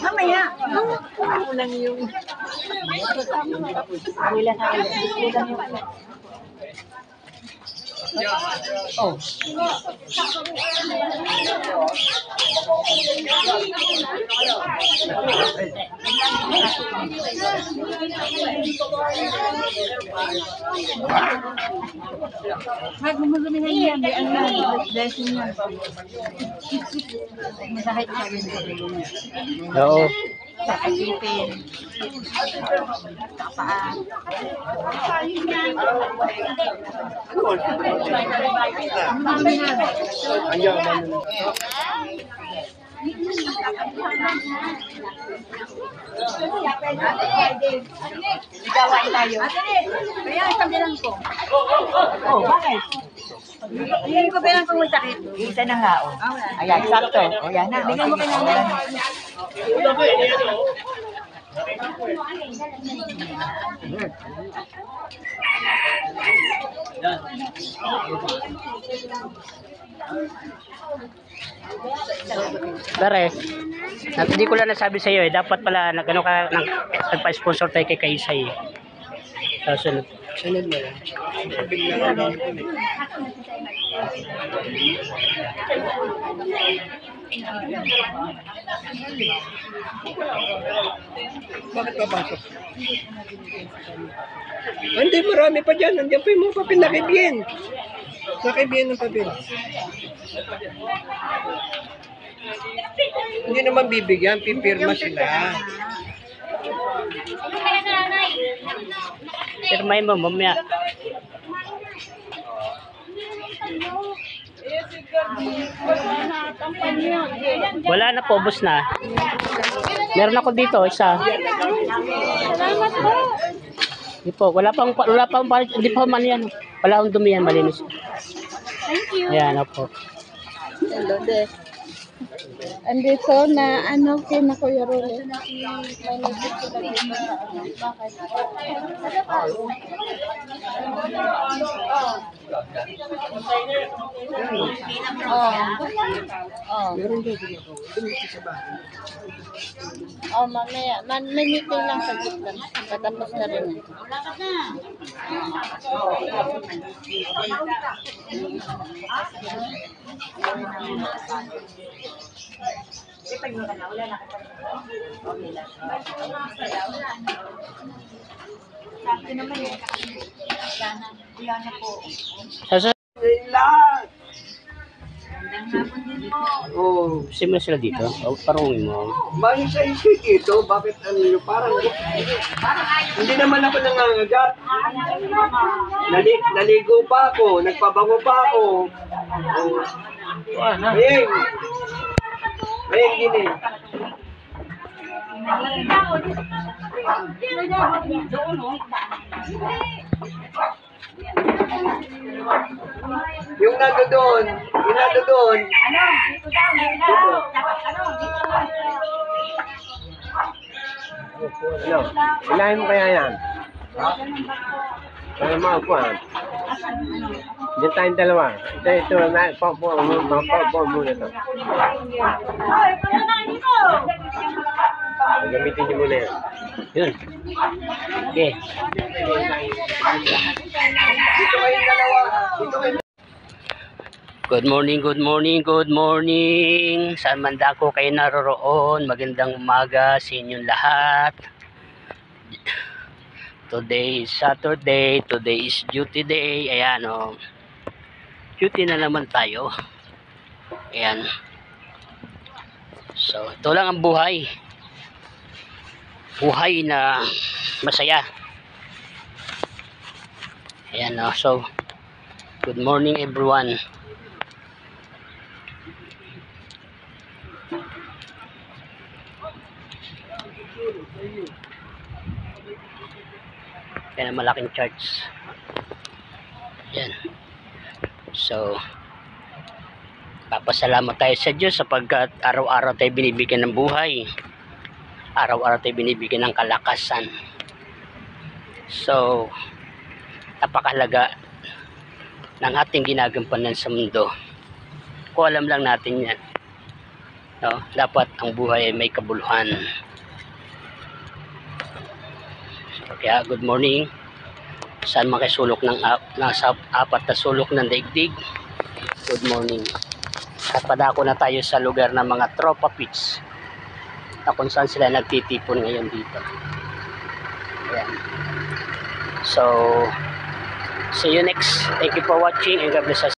Mamaya. Ulang yung... Ulang yung... Oh. Magmumulong na yan. Ang blessing yan. Masakit sa akin. Oo. Sakipin. Kapaan. Gawain tayo. Kaya kabilang ko. Oh, bakit? Hindi ko bilang kung masakit. Isa na nga, oh. Ayan, sakto. O, yan na. Bigyan mo kailangan. Dare, hindi ko lang nasabi sa iyo eh. Dapat pala nagpa-sponsor tayo kay Kaisay. Sunod. Sunod mo yan. Bakit papasok? Hindi, marami pa dyan. Nandiyan pa yung mga papel. Nakibiyen. Nakibiyen ng papel. Hindi naman bibigyan. Pipirma sila. Pirmahin mo, mamaya. Wala na po, ubos na. Meron ako dito, isa. Salamat po. Hindi po, wala pang hindi pa man yan. Wala akong dumi yan, malinis. Thank you. Ayan, po. Hello, de. Andito na ano kina Kuya Rule. May nagsit sila dito sa ano. Bakit? Meron dyan dito. Dumiti sa bahay. Oh, mamaya. May meeting lang sa gitna. Patapos na rin. Oh, simula sila dito. Oh, parungin mo. Bali sa isip dito, bakit ano yung parang hindi naman ako nangangagat. Naligo pa ako, nagpabango pa ako. Ayun. Ayun, gini. Yung nado doon, yung nado doon. Ano? Ilahin mo kaya yan? Kaya mo ako ha? Diyan tayong dalawa. Ito na, paupo muna ito. Gamitin niyo muna yan. Yun. Okay. Dito kayong dalawa. Dito kayong Good morning, good morning, good morning. Saan man dako kayo naroroon, magandang umaga sa inyong lahat. Today is Saturday, today is duty day. Ayan o. Duty na naman tayo. Ayan. So, ito lang ang buhay. Buhay na masaya. Ayan o. So, good morning everyone. Yan ang malaking church. Yan. So, papasalamat tayo sa Diyos sapagkat araw-araw tayo binibigyan ng buhay. Araw-araw tayo binibigyan ng kalakasan. So, napakahalaga ng ating ginagampanan sa mundo. Kung alam lang natin yan, no? Dapat ang buhay ay may kabuluhan. So, kaya good morning. Saan makasulok ng nasa apat na sulok ng daigdig. Good morning. At padako na tayo sa lugar ng mga tropa pits na kung saan sila nagtitipon ngayon dito. Ayan. So, see you next. Thank you for watching and God bless us.